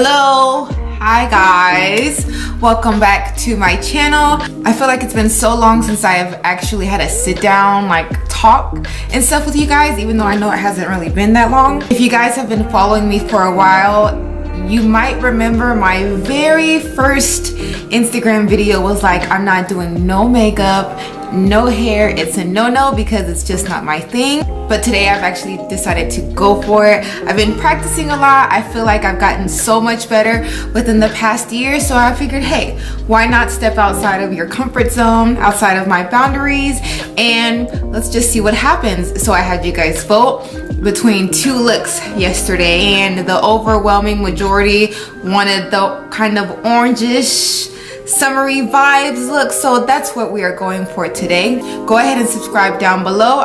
Hello, hi guys, welcome back to my channel. I feel like it's been so long since I've actually had a sit down talk and stuff with you guys, even though I know it hasn't really been that long. If you guys have been following me for a while, you might remember my very first Instagram video was like, I'm not doing no makeup, no hair. It's a no-no because it's just not my thing. But today I've actually decided to go for it. I've been practicing a lot. I feel like I've gotten so much better within the past year. So I figured, hey, why not step outside of your comfort zone, outside of my boundaries, and let's just see what happens. So I had you guys vote between two looks yesterday, and the overwhelming majority wanted the kind of orangish summery vibes look, so that's what we are going for today. Go ahead and subscribe down below,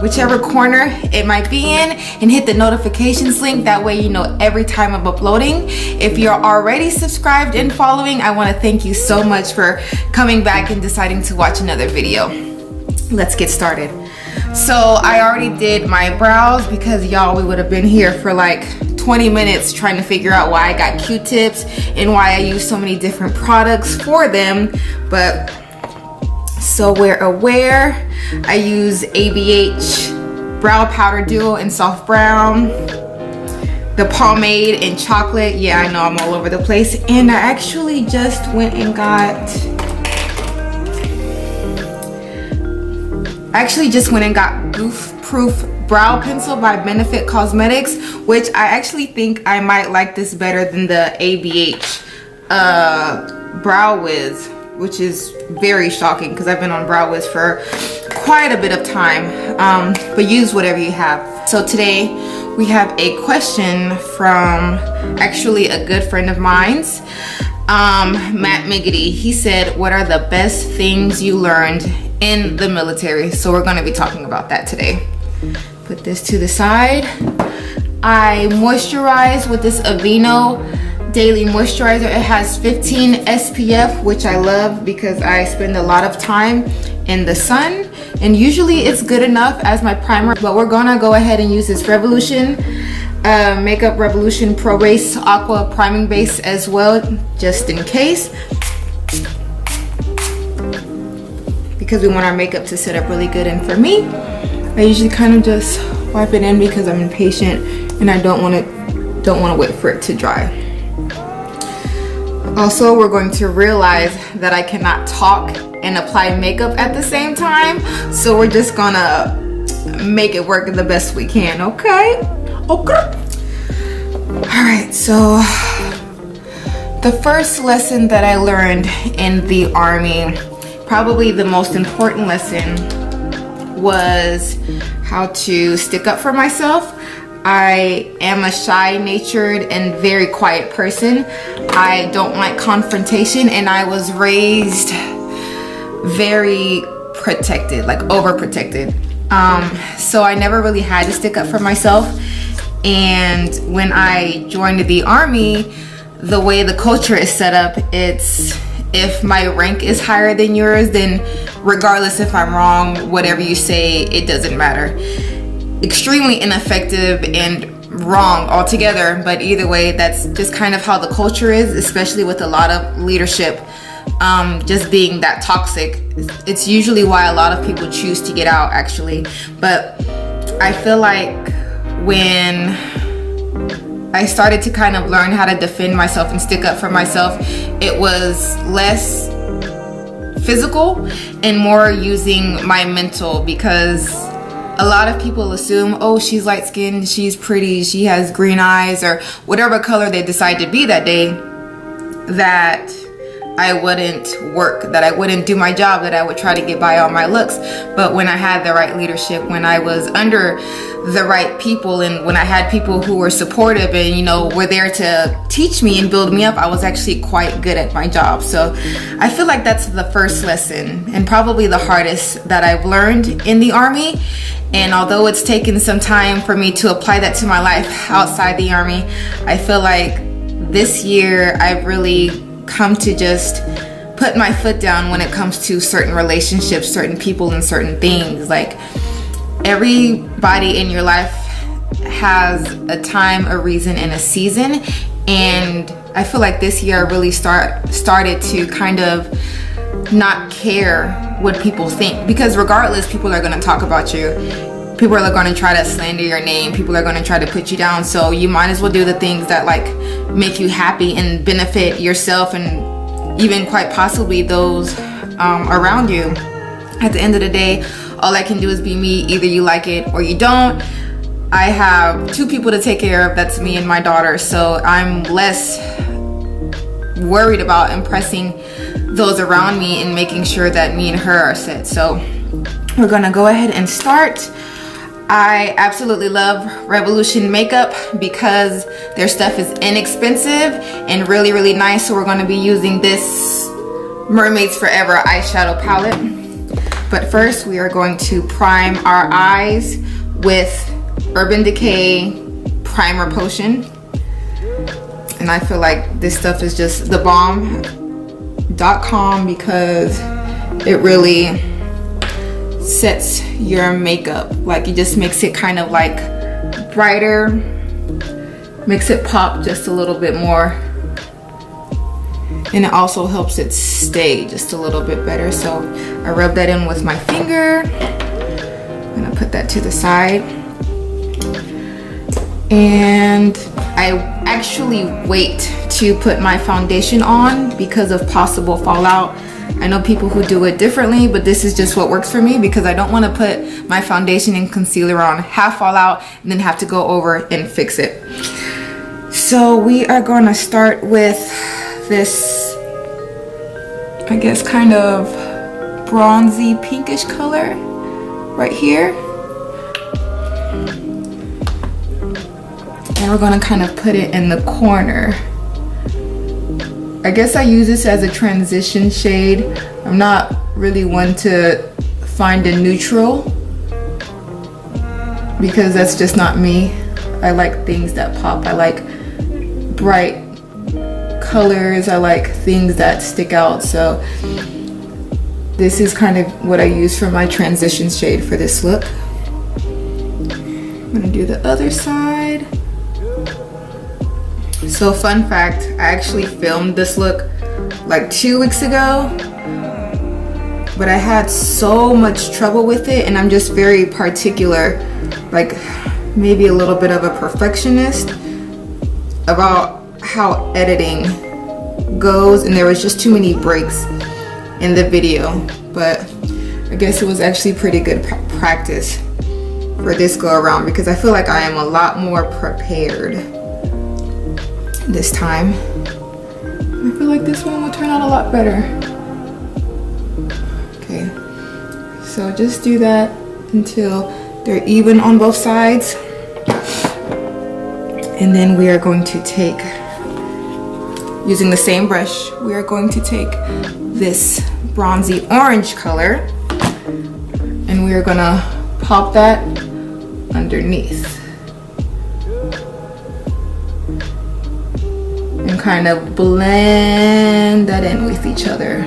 whichever corner it might be in, and hit the notifications link. That way you know every time I'm uploading. If you're already subscribed and following, I want to thank you so much for coming back and deciding to watch another video. Let's get started. So I already did my brows because y'all, we would have been here for like 20 minutes trying to figure out why I got Q-tips and why I use so many different products for them. But so we're aware, I use ABH brow powder duo in soft brown, the pomade in chocolate. Yeah, I know I'm all over the place. And I actually just went and got Goof Proof brow pencil by Benefit Cosmetics, which I actually think I might like this better than the ABH Brow Wiz, which is very shocking because I've been on Brow Wiz for quite a bit of time, but use whatever you have. So today we have a question from actually a good friend of mine's, Matt Miggity. He said, what are the best things you learned in the military? So we're going to be talking about that today. Put this to the side. I moisturize with this Aveeno daily moisturizer. It has 15 SPF, which I love because I spend a lot of time in the sun, and usually it's good enough as my primer, but we're gonna go ahead and use this Revolution Makeup Revolution Pro Base Aqua priming base as well, just in case, because we want our makeup to sit up really good. And for me, I usually kind of just wipe it in because I'm impatient and I don't want to wait for it to dry. Also, we're going to realize that I cannot talk and apply makeup at the same time, so we're just gonna make it work the best we can. Okay. All right, so the first lesson that I learned in the Army, probably the most important lesson, was how to stick up for myself. I am a shy-natured and very quiet person. I don't like confrontation, and I was raised very protected, like overprotected. So I never really had to stick up for myself. And when I joined the Army, the way the culture is set up, it's if my rank is higher than yours, then regardless if I'm wrong, whatever you say, it doesn't matter. Extremely ineffective and wrong altogether, but either way, that's just kind of how the culture is, especially with a lot of leadership just being that toxic. It's usually why a lot of people choose to get out, actually. But I feel like when I started to kind of learn how to defend myself and stick up for myself, it was less physical and more using my mental, because a lot of people assume, oh, she's light skinned, she's pretty, she has green eyes, or whatever color they decide to be that day, that I wouldn't work, that I wouldn't do my job, that I would try to get by on my looks. But when I had the right leadership, when I was under the right people, and when I had people who were supportive and, you know, were there to teach me and build me up, I was actually quite good at my job. So I feel like that's the first lesson, and probably the hardest, that I've learned in the Army. And although it's taken some time for me to apply that to my life outside the Army, I feel like this year I've really come to just put my foot down when it comes to certain relationships, certain people, and certain things. Like, everybody in your life has a time, a reason, and a season, And I feel like this year I really started to kind of not care what people think, because regardless, people are going to talk about you. People are going to try to slander your name. People are going to try to put you down. So you might as well do the things that like make you happy and benefit yourself and even quite possibly those around you. At the end of the day, all I can do is be me. Either you like it or you don't. I have 2 people to take care of. That's me and my daughter. So I'm less worried about impressing those around me and making sure that me and her are set. So we're gonna go ahead and start. I absolutely love Revolution makeup because their stuff is inexpensive and really, really nice. So we're gonna be using this Mermaids Forever eyeshadow palette. But first we are going to prime our eyes with Urban Decay Primer Potion. And I feel like this stuff is just the bomb.com because it really sets your makeup. Like it just makes it kind of like brighter, makes it pop just a little bit more. And it also helps it stay just a little bit better. So I rub that in with my finger. I'm gonna put that to the side. And I actually wait to put my foundation on because of possible fallout. I know people who do it differently, but this is just what works for me because I don't want to put my foundation and concealer on, have fallout, and then have to go over and fix it. So we are going to start with this, I guess, kind of bronzy pinkish color right here. And we're gonna kind of put it in the corner. I guess I use this as a transition shade. I'm not really one to find a neutral because that's just not me. I like things that pop. I like bright colors. I like things that stick out. So this is kind of what I use for my transition shade for this look. I'm gonna do the other side. So fun fact, I actually filmed this look like 2 weeks ago, but I had so much trouble with it and I'm just very particular, like maybe a little bit of a perfectionist about how editing goes, and there was just too many breaks in the video, but I guess it was actually pretty good practice for this go around because I feel like I am a lot more prepared this time. I feel like this one will turn out a lot better. Okay, so just do that until they're even on both sides. And then we are going to take, using the same brush, we are going to take this bronzy orange color and we are gonna pop that underneath. And kind of blend that in with each other.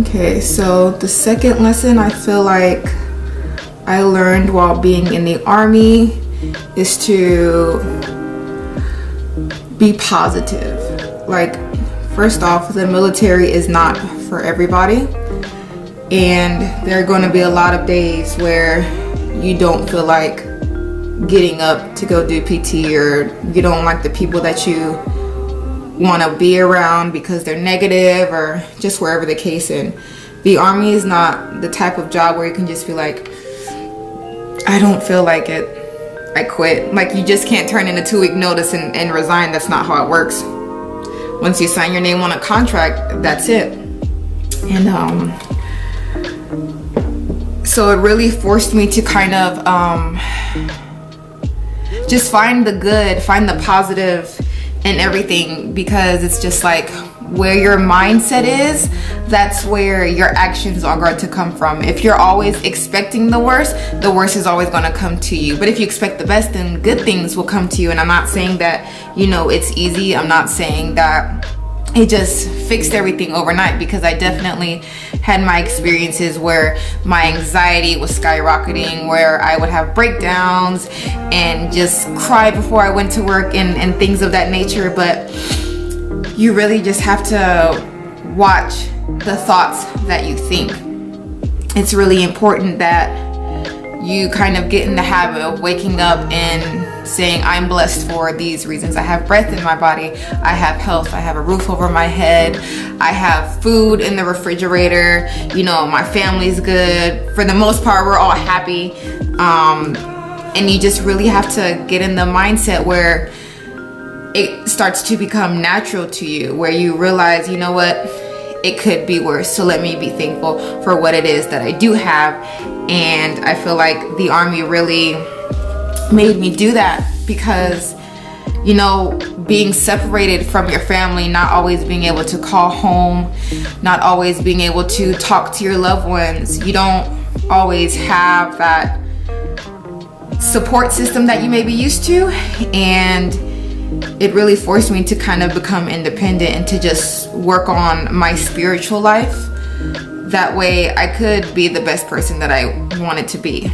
Okay, so the second lesson I feel like I learned while being in the army is to be positive. Like, first off, the military is not for everybody, and there are going to be a lot of days where you don't feel like getting up to go do PT, or you don't like the people that you want to be around because they're negative, or just wherever the case is. The army is not the type of job where you can just be like, I don't feel like it, I quit. Like, you just can't turn in a 2-week notice and resign. That's not how it works. Once you sign your name on a contract, that's it. And so it really forced me to kind of just find the good, find the positive in everything, because it's just like where your mindset is, that's where your actions are going to come from. If you're always expecting the worst is always going to come to you. But if you expect the best, then good things will come to you. And I'm not saying that, you know, it's easy. I'm not saying that it just fixed everything overnight, because I definitely had my experiences where my anxiety was skyrocketing, where I would have breakdowns and just cry before I went to work and things of that nature. But you really just have to watch the thoughts that you think. It's really important that you kind of get in the habit of waking up and saying, I'm blessed for these reasons. I have breath in my body, I have health, I have a roof over my head, I have food in the refrigerator, you know, my family's good. For the most part, we're all happy. And you just really have to get in the mindset where it starts to become natural to you, where you realize, you know what, it could be worse, so let me be thankful for what it is that I do have. And I feel like the Army really made me do that, because, you know, being separated from your family, not always being able to call home, not always being able to talk to your loved ones, you don't always have that support system that you may be used to. And it really forced me to kind of become independent and to just work on my spiritual life. That way I could be the best person that I wanted to be.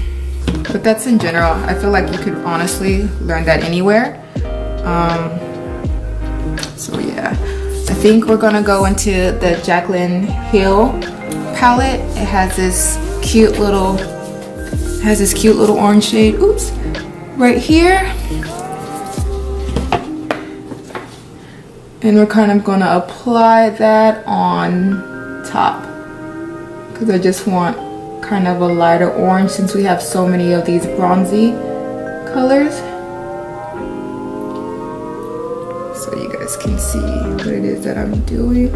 But that's in general. I feel like you could honestly learn that anywhere. So yeah, I think we're gonna go into the Jaclyn Hill palette. It has this cute little orange shade, oops, right here. And we're kind of gonna apply that on top, because I just want kind of a lighter orange since we have so many of these bronzy colors. So you guys can see what it is that I'm doing.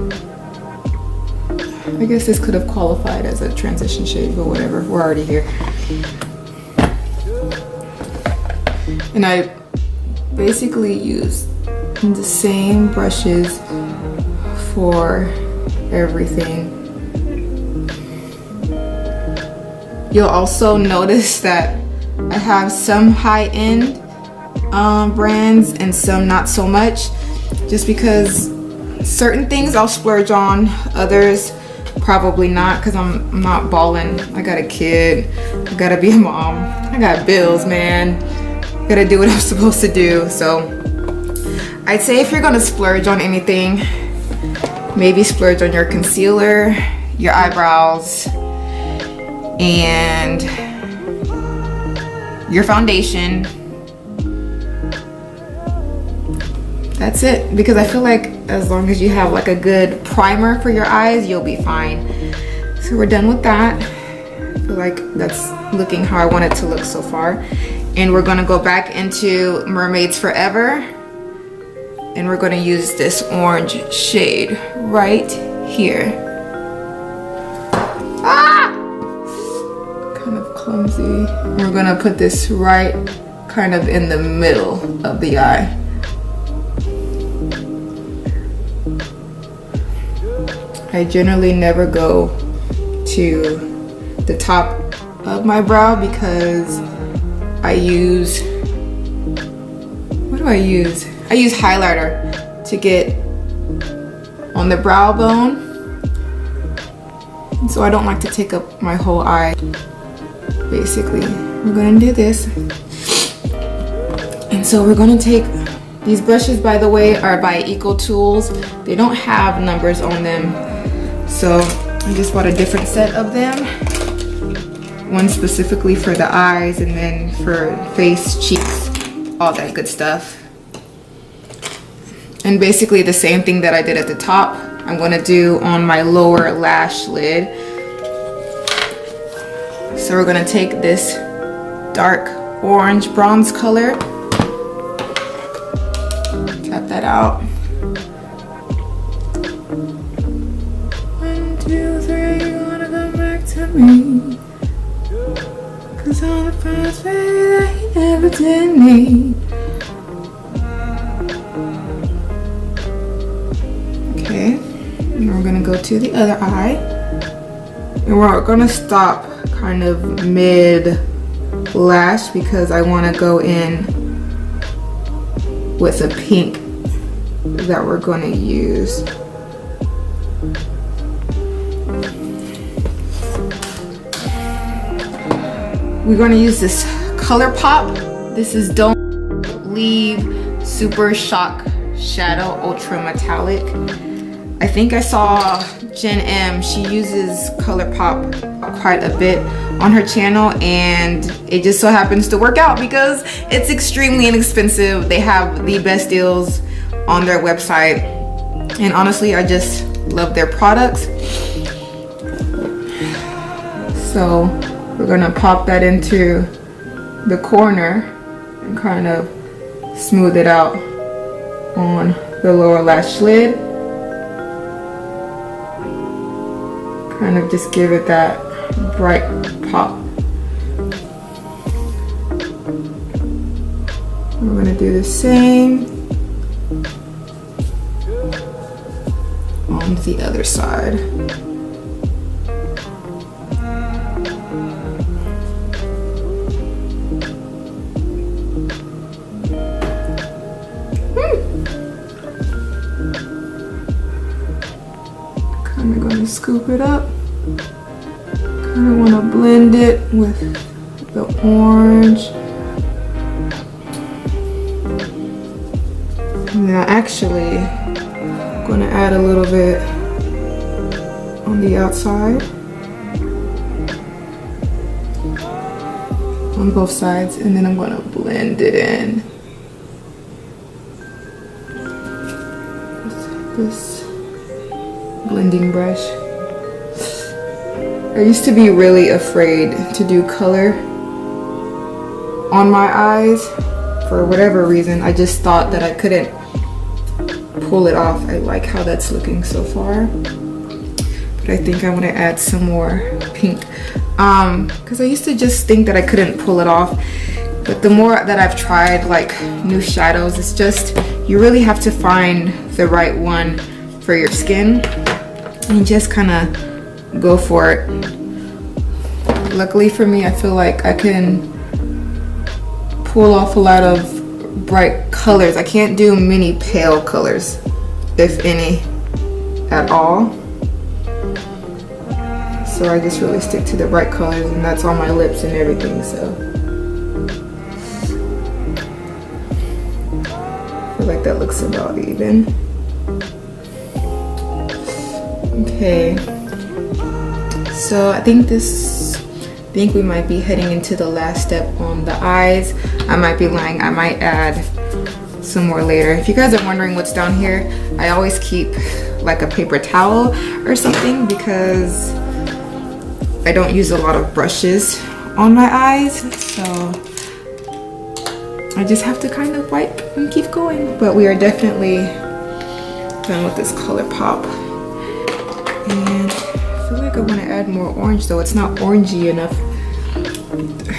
I guess this could have qualified as a transition shade, but whatever, we're already here. And I basically use the same brushes for everything. You'll also notice that I have some high-end brands and some not so much, just because certain things I'll splurge on, others probably not, because I'm not balling. I got a kid, I gotta be a mom, I got bills, man, gotta do what I'm supposed to do. So I'd say if you're gonna splurge on anything, maybe splurge on your concealer, your eyebrows, and your foundation. That's it, because I feel like as long as you have like a good primer for your eyes, you'll be fine. So we're done with that. I feel like that's looking how I want it to look so far. And we're gonna go back into Mermaids Forever, and we're gonna use this orange shade right here. Ah! Kind of clumsy. We're gonna put this right kind of in the middle of the eye. I generally never go to the top of my brow because I use, what do I use? I use highlighter to get on the brow bone. And so I don't like to take up my whole eye. Basically, we're gonna do this. And so we're gonna take, these brushes, by the way, are by Eco Tools. They don't have numbers on them. So I just bought a different set of them. One specifically for the eyes, and then for face, cheeks, all that good stuff. And basically the same thing that I did at the top, I'm gonna do on my lower lash lid. So we're gonna take this dark orange bronze color, tap that out. 1, 2, 3, you wanna come back to me? 'Cause all the first way that you ever did me. Okay, and we're gonna go to the other eye, and we're gonna stop kind of mid lash because I want to go in with a pink that we're going to use. We're going to use this Colourpop. This is Don't Leave Super Shock Shadow Ultra Metallic. I think I saw Jen M, she uses Colourpop quite a bit on her channel, and it just so happens to work out because it's extremely inexpensive. They have the best deals on their website, and honestly I just love their products. So we're gonna pop that into the corner and kind of smooth it out on the lower lash lid. Kind of just give it that bright pop. We're gonna do the same on the other side. Kind of gonna scoop it up. Kind of want to blend it with the orange. And then I actually going to add a little bit on the outside, on both sides, and then I'm going to blend it in. This blending brush. I used to be really afraid to do color on my eyes for whatever reason. I just thought that I couldn't pull it off. I like how that's looking so far, but I think I want to add some more pink because I used to just think that I couldn't pull it off, but the more that I've tried like new shadows, it's just you really have to find the right one for your skin and just kind of go for it. Luckily for me, I feel like I can pull off a lot of bright colors. I can't do many pale colors, if any at all. So I just really stick to the bright colors, and that's on my lips and everything, so. I feel like that looks about even. Okay, so I think we might be heading into the last step on the eyes. I might be lying, I might add some more later. If you guys are wondering what's down here, I always keep like a paper towel or something because I don't use a lot of brushes on my eyes, so I just have to kind of wipe and keep going. But we are definitely done with this Colourpop. And I feel like I want to add more orange though. It's not orangey enough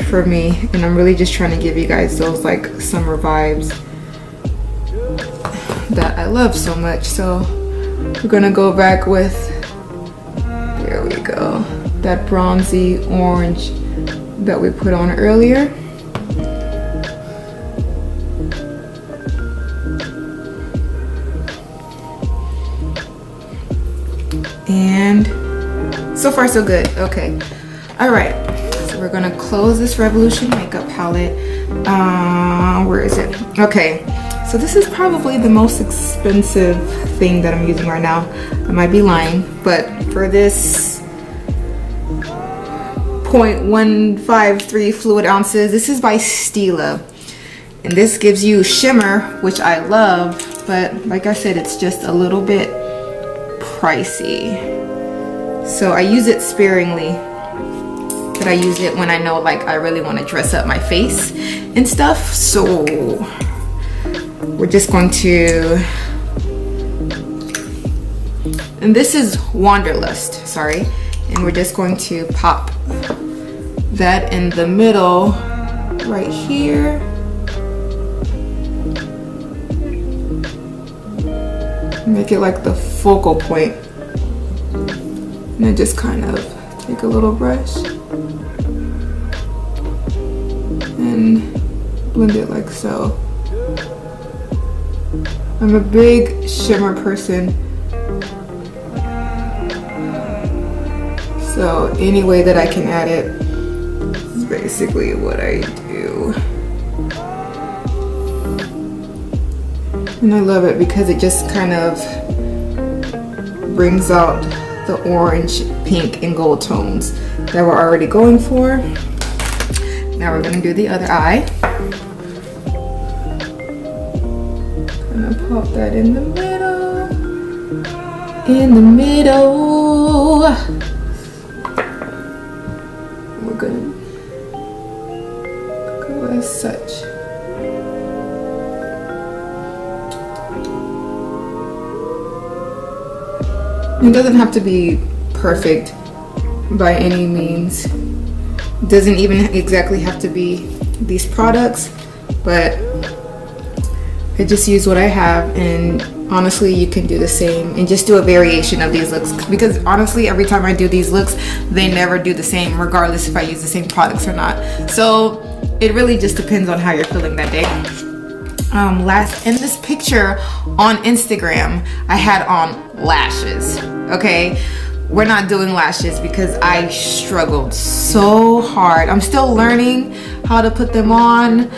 for me, and I'm really just trying to give you guys those like summer vibes that I love so much. So we're gonna go back with, there we go, that bronzy orange that we put on earlier. And so far so good. Okay, all right, so we're gonna close this Revolution makeup palette. Where is it? Okay, so this is probably the most expensive thing that I'm using right now. I might be lying, but for this 0.153 fluid ounces, this is by Stila, and this gives you shimmer, which I love, but like I said, it's just a little bit pricey, so I use it sparingly. But I use it when I know like I really want to dress up my face and stuff. So we're just going to, and this is Wanderlust, sorry, and we're just going to pop that in the middle right here. Make it like the focal point, and then just kind of take a little brush and blend it like so. I'm a big shimmer person, So any way that I can add it is basically what I do. And I love it because it just kind of brings out the orange, pink, and gold tones that we're already going for. Now we're gonna do the other eye. Gonna pop that in the middle. In the middle. We're gonna go as such. It doesn't have to be perfect by any means. It doesn't even exactly have to be these products, but I just use what I have, and honestly you can do the same and just do a variation of these looks, because honestly every time I do these looks they never do the same regardless if I use the same products or not. So it really just depends on how you're feeling that day. Last in this picture on Instagram I had on lashes. Okay, we're not doing lashes because I struggled so hard. I'm still learning how to put them on.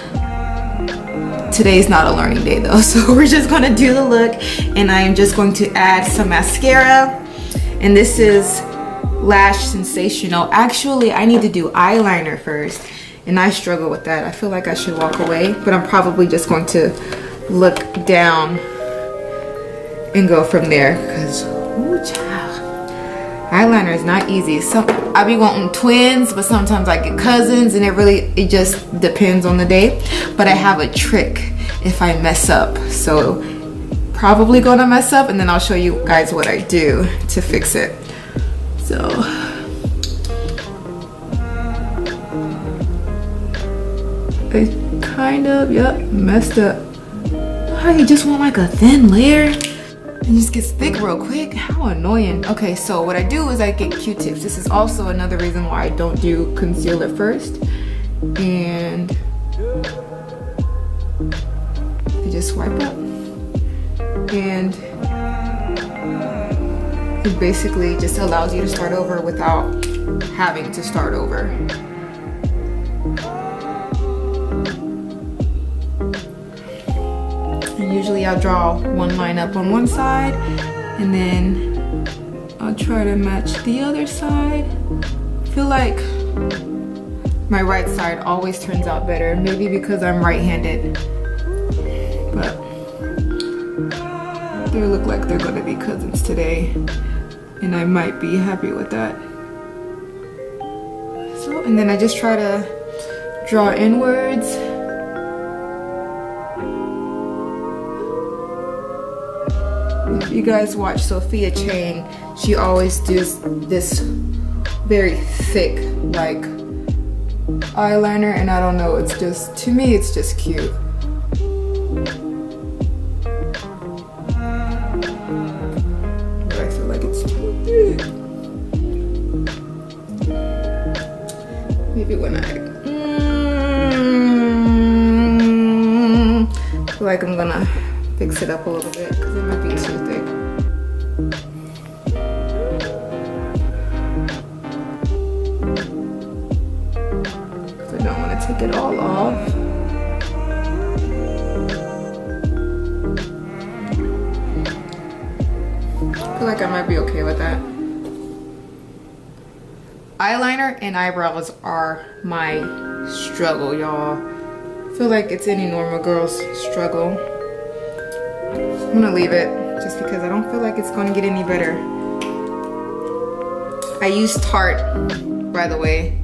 Today's not a learning day though, so we're just gonna do the look, and I am just going to add some mascara, and this is Lash Sensational. Actually I need to do eyeliner first, and I struggle with that. I feel like I should walk away, but I'm probably just going to look down and go from there, because ooh, child, eyeliner is not easy. I be wanting twins, but sometimes I get cousins, and it just depends on the day. But I have a trick if I mess up, so probably gonna mess up, and then I'll show you guys what I do to fix it. So I kind of, yep, messed up. Oh, you just want like a thin layer? It just gets thick real quick. How annoying. Okay, so what I do is I get Q-tips. This is also another reason why I don't do concealer first. And you just swipe up. And it basically just allows you to start over without having to start over. And usually I'll draw one line up on one side, and then I'll try to match the other side. I feel like my right side always turns out better, maybe because I'm right-handed, but they look like they're gonna be cousins today, and I might be happy with that. So, and then I just try to draw inwards. If you guys watch Sophia Chang, she always does this very thick like eyeliner, and I don't know, it's just, to me it's just cute. But I feel like it's too big. Maybe when I feel like I'm gonna fix it up a little bit because it might be too thick. So I don't want to take it all off. I feel like I might be okay with that. Eyeliner and eyebrows are my struggle, y'all. I feel like it's any normal girl's struggle. I'm gonna leave it just because I don't feel like it's gonna get any better. I use Tarte, by the way,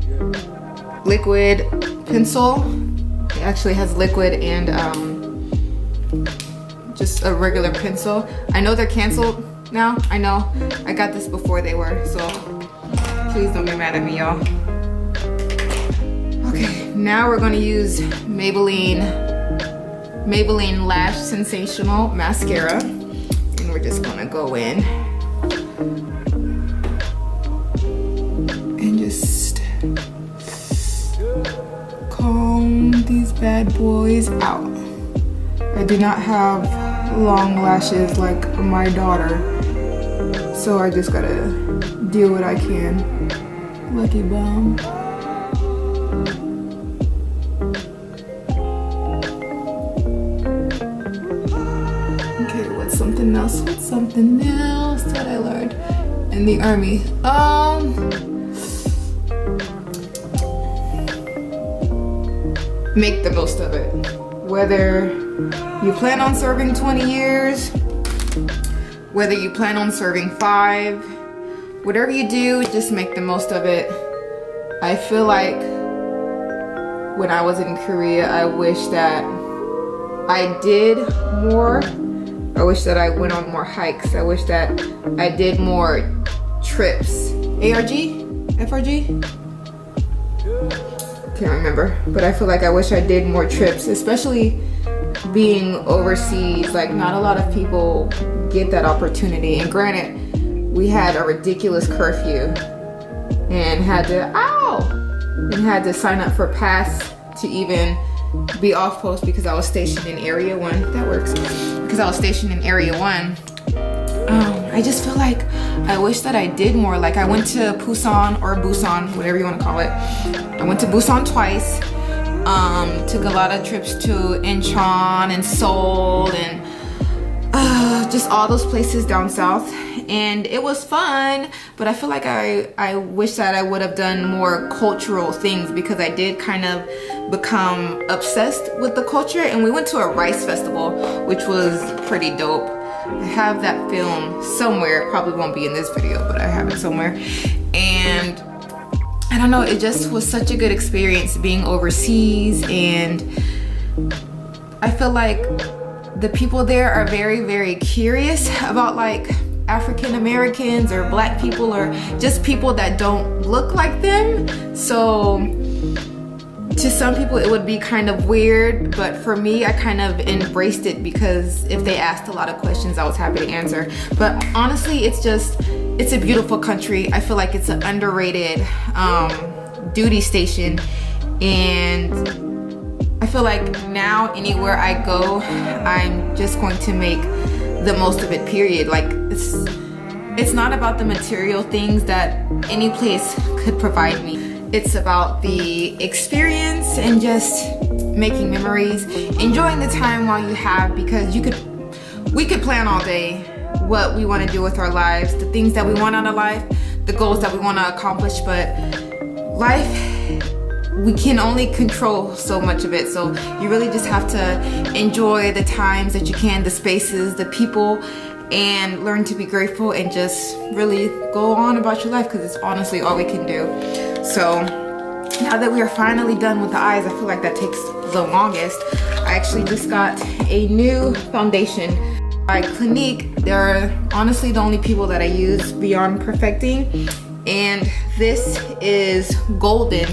liquid pencil. It actually has liquid and just a regular pencil. I know they're canceled now, I know. I got this before they were, so please don't get mad at me, y'all. Okay, now we're gonna use Maybelline Lash Sensational mascara, and we're just gonna go in and just comb these bad boys out. I do not have long lashes like my daughter, so I just gotta do what I can. Lucky bomb. Okay, what's something else? What's something else that I learned in the army? Make the most of it. Whether you plan on serving 20 years, whether you plan on serving 5, whatever you do, just make the most of it. I feel like when I was in Korea, I wish that I did more. I wish that I went on more hikes. I wish that I did more trips. ARG? FRG? Can't remember. But I feel like I wish I did more trips, especially being overseas. Like, not a lot of people get that opportunity. And granted, we had a ridiculous curfew and had to sign up for pass to even be off post because I was stationed in Area 1. That works. Because I was stationed in Area 1. I just feel like I wish that I did more. Like, I went to Busan, whatever you want to call it. I went to Busan twice. Took a lot of trips to Incheon and Seoul and just all those places down south, and it was fun. But I feel like I wish that I would have done more cultural things, because I did kind of become obsessed with the culture. And we went to a rice festival, which was pretty dope. I have that film somewhere. Probably won't be in this video, but I have it somewhere. And I don't know, it just was such a good experience being overseas. And I feel like the people there are very, very curious about like African Americans or black people or just people that don't look like them. So to some people it would be kind of weird, but for me, I kind of embraced it, because if they asked a lot of questions, I was happy to answer. But honestly, it's a beautiful country. I feel like it's an underrated duty station, and I feel like now anywhere I go, I'm just going to make the most of it, period. Like, it's not about the material things that any place could provide me. It's about the experience and just making memories, enjoying the time while you have, because we could plan all day what we want to do with our lives, the things that we want out of life, the goals that we want to accomplish, but life, we can only control so much of it. So you really just have to enjoy the times that you can, the spaces, the people, and learn to be grateful and just really go on about your life, because it's honestly all we can do. So now that we are finally done with the eyes, I feel like that takes the longest. I actually just got a new foundation by Clinique. They're honestly the only people that I use beyond perfecting, and this is golden.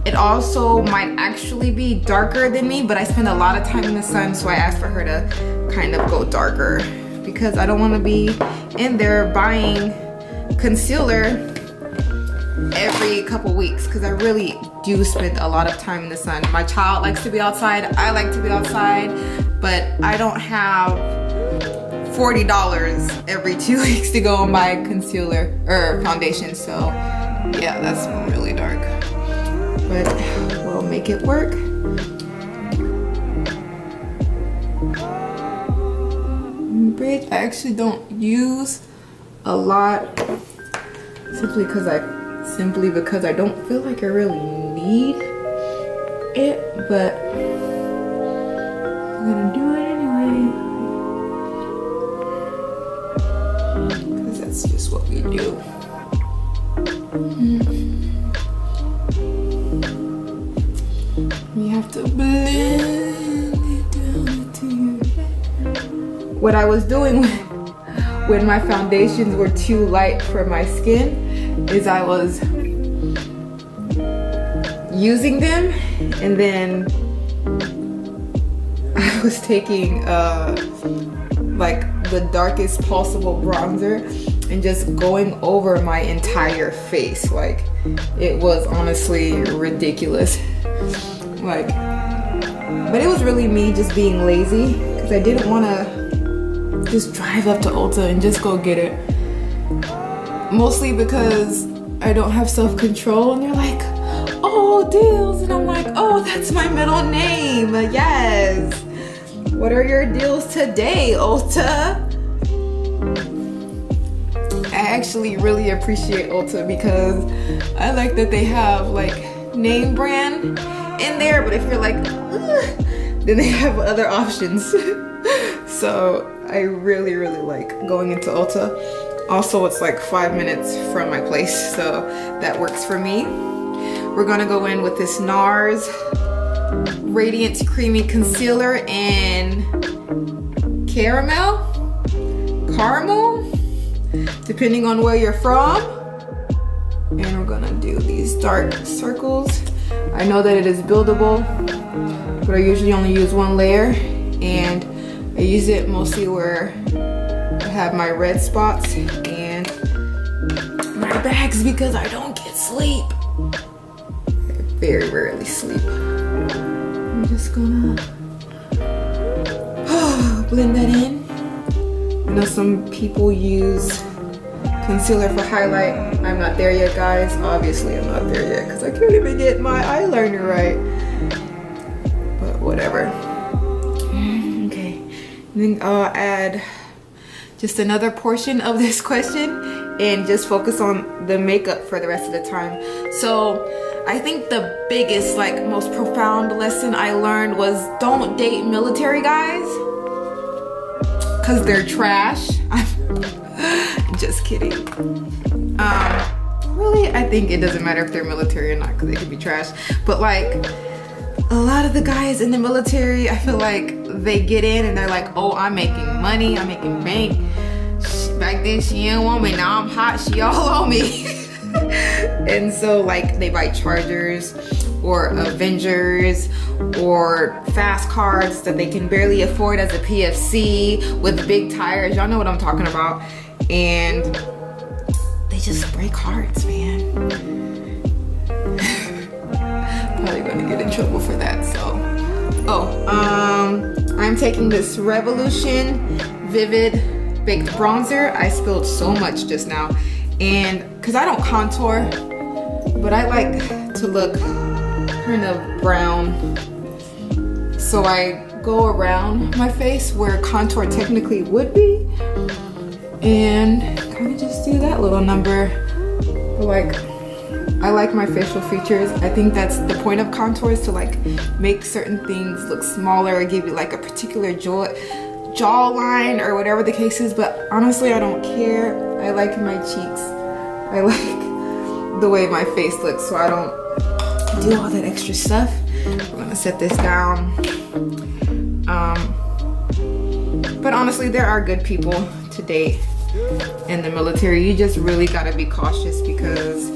It also might actually be darker than me, but I spend a lot of time in the sun, so I asked for her to kind of go darker, because I don't want to be in there buying concealer every couple weeks, because I really do spend a lot of time in the sun. My child likes to be outside, I like to be outside, but I don't have $40 every 2 weeks to go and buy concealer or foundation. So yeah, that's really dark, but we'll make it work. Bridge, I actually don't use a lot, simply because I don't feel like I really need it, but I'm gonna do it anyway, because that's just what we do. You have to blend it down into your head. What I was doing when my foundations were too light for my skin is I was using them, and then I was taking like the darkest possible bronzer and just going over my entire face. Like, it was honestly ridiculous. Like, but it was really me just being lazy, because I didn't want to just drive up to Ulta and just go get it. Mostly because I don't have self-control, and they're like, oh, deals, and I'm like, oh, that's my middle name, yes. What are your deals today, Ulta? I actually really appreciate Ulta because I like that they have like name brand in there, but if you're like, ugh, then they have other options. So I really like going into Ulta. Also, it's like 5 minutes from my place, so that works for me. We're gonna go in with this Nars Radiant Creamy Concealer in Caramel, depending on where you're from. And we're gonna do these dark circles. I know that it is buildable, but I usually only use one layer, and I use it mostly where I have my red spots and my bags because I don't get sleep. I very rarely sleep. I'm just gonna blend that in. I know some people use concealer for highlight. I'm not there yet, guys. Obviously, I'm not there yet because I can't even get my eyeliner right. But whatever. Okay. And then I'll add just another portion of this question and just focus on the makeup for the rest of the time. So I think the biggest, like most profound lesson I learned was don't date military guys because they're trash. Just kidding. Really, I think it doesn't matter if they're military or not because they can be trash. But like a lot of the guys in the military, I feel like they get in and they're like, oh, I'm making money, I'm making bank. Back then she didn't want me, now I'm hot, she all on me. And so like they buy Chargers or Avengers or fast cars that they can barely afford as a PFC with big tires. Y'all know what I'm talking about. And they just break hearts, man. Probably gonna get in trouble for that, so. I'm taking this Revolution Vivid Baked Bronzer. I spilled so much just now. And cause I don't contour, but I like to look kind of brown. So I go around my face where contour technically would be. And kind of just do that little number. Like, I like my facial features. I think that's the point of contour, is to like make certain things look smaller or give you like a particular jawline or whatever the case is. But honestly, I don't care. I like my cheeks. I like the way my face looks, so I don't do all that extra stuff. I'm gonna set this down. But honestly, there are good people to date in the military. You just really gotta be cautious because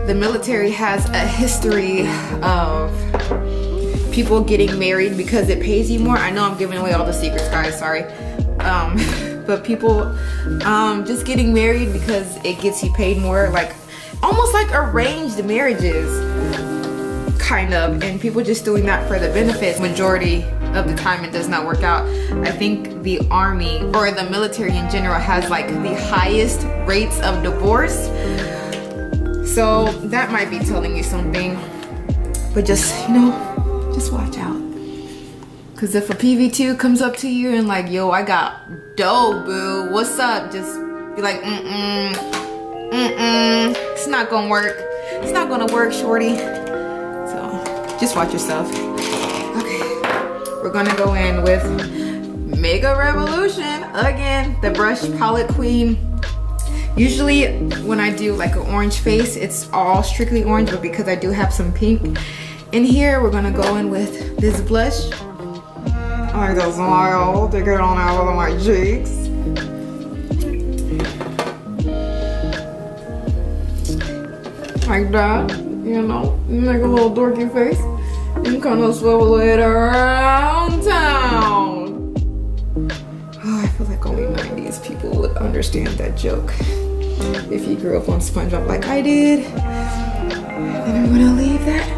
the military has a history of people getting married because it pays you more. I know I'm giving away all the secrets, guys, sorry. But people just getting married because it gets you paid more, like almost like arranged marriages, kind of, and people just doing that for the benefits. Majority of the time it does not work out. I think the army or the military in general has like the highest rates of divorce. So that might be telling you something, but just, you know, just watch out. Cause if a PV2 comes up to you and like, yo, I got dough, boo, what's up? Just be like, it's not gonna work. It's not gonna work, shorty. So just watch yourself. Okay, we're gonna go in with Mega Revolution again, the brush palette queen. Usually when I do like an orange face, it's all strictly orange, but because I do have some pink in here, we're gonna go in with this blush. I like that smile to get on out of my cheeks. Like that, you know, make a little dorky face and kind of swivel it around town. Oh, I feel like only 90s people would understand that joke. If you grew up on SpongeBob like I did. And I'm gonna leave that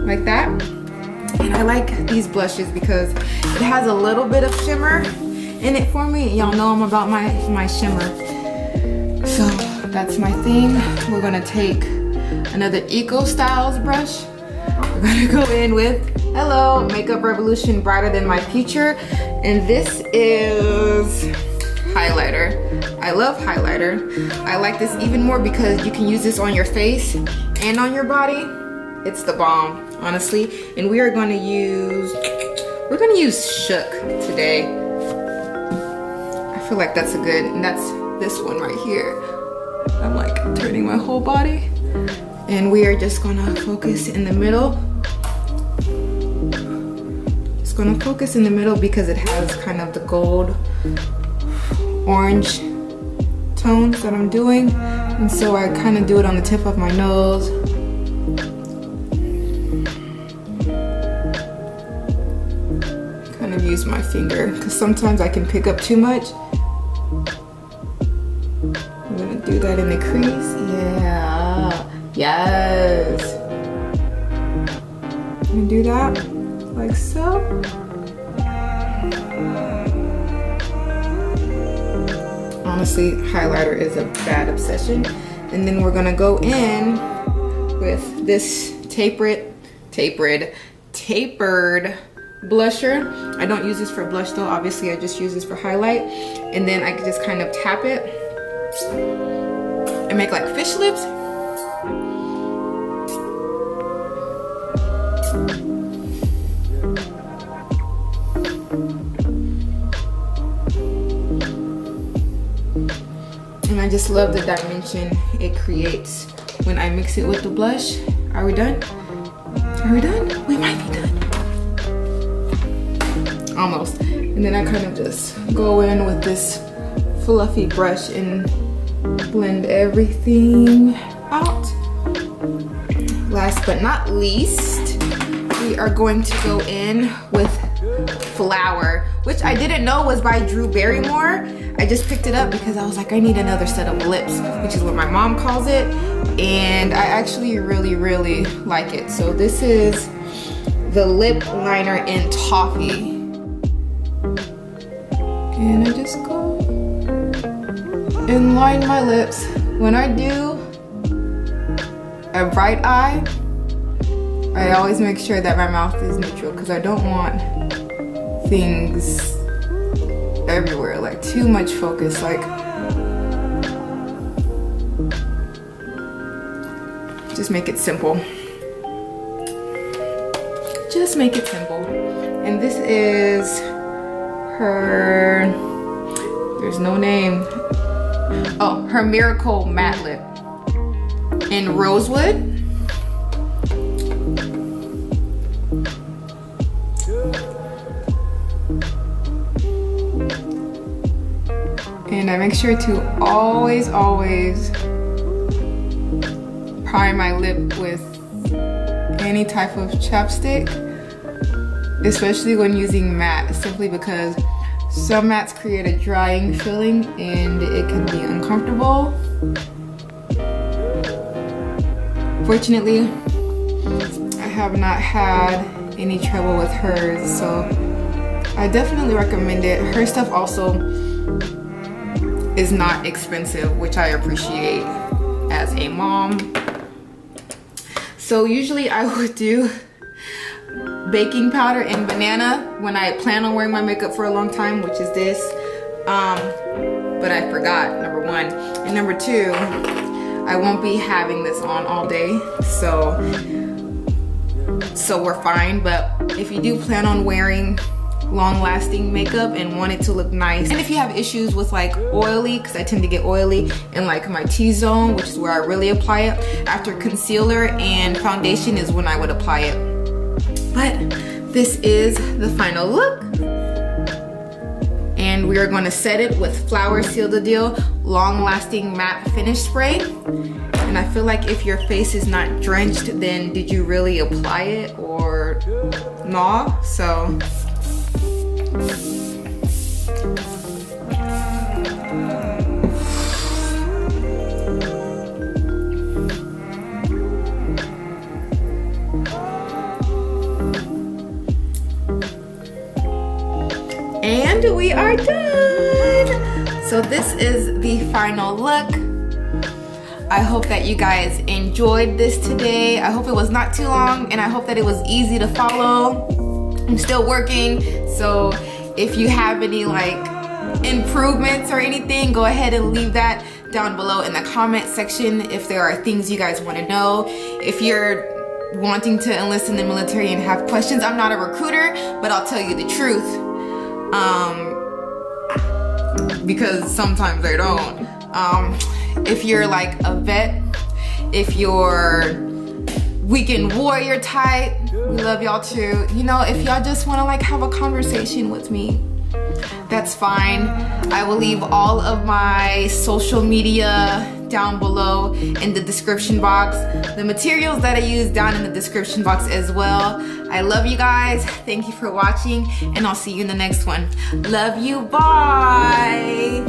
like that. And I like these blushes because it has a little bit of shimmer in it for me. Y'all know I'm about my shimmer. So that's my thing. We're gonna take another Eco Styles brush. We're gonna go in with, hello, Makeup Revolution Brighter Than My Future. And this is highlighter. I love highlighter. I like this even more because you can use this on your face and on your body. It's the bomb, honestly. And we're gonna use Shook today. I feel like that's a good, and that's this one right here. I'm like turning my whole body. And we are just gonna focus in the middle. Just gonna focus in the middle because it has kind of the gold orange tones that I'm doing. And so I kind of do it on the tip of my nose. Kind of use my finger because sometimes I can pick up too much. I'm gonna do that in the crease. Yeah. Yes. I'm gonna do that like so. Honestly, highlighter is a bad obsession. And then we're gonna go in with this tapered blusher. I don't use this for blush though, obviously I just use this for highlight. And then I can just kind of tap it and make like fish lips. And I just love the dimension it creates when I mix it with the blush. Are we done? Are we done? We might be done. Almost. And then I kind of just go in with this fluffy brush and blend everything out. Last but not least, we are going to go in with Flower, which I didn't know was by Drew Barrymore. I just picked it up because I was like, I need another set of lips, which is what my mom calls it. And I actually really like it. So this is the lip liner in Toffee. And I just go and line my lips. When I do a bright eye, I always make sure that my mouth is neutral because I don't want things everywhere, like too much focus. Like, just make it simple. Just make it simple. And this is her, there's no name. Oh, her Miracle Matte Lip in Rosewood. And I make sure to always prime my lip with any type of chapstick, especially when using matte, simply because some mattes create a drying feeling and it can be uncomfortable. Fortunately, I have not had any trouble with hers, so I definitely recommend it. Her stuff also is not expensive, which I appreciate as a mom. So usually I would do baking powder and banana when I plan on wearing my makeup for a long time, which is this. But I forgot, number one. And number two, I won't be having this on all day, so we're fine. But if you do plan on wearing long-lasting makeup and want it to look nice, and if you have issues with like oily, because I tend to get oily in like my T-zone, which is where I really apply it, after concealer and foundation is when I would apply it. But this is the final look, and we are going to set it with Flower Seal the Deal long-lasting matte finish spray. And I feel like if your face is not drenched, then did you really apply it or no? So and we are done. So this is the final look. I hope that you guys enjoyed this today. I hope it was not too long, and I hope that it was easy to follow. I'm still working, so if you have any like improvements or anything, go ahead and leave that down below in the comment section if there are things you guys want to know. If you're wanting to enlist in the military and have questions, I'm not a recruiter, but I'll tell you the truth, because sometimes I don't. If you're like a vet, if you're weekend warrior type, we love y'all too. You know, if y'all just want to like have a conversation with me, that's fine. I will leave all of my social media down below in the description box. The materials that I use down in the description box as well. I love you guys. Thank you for watching, and I'll see you in the next one. Love you. Bye.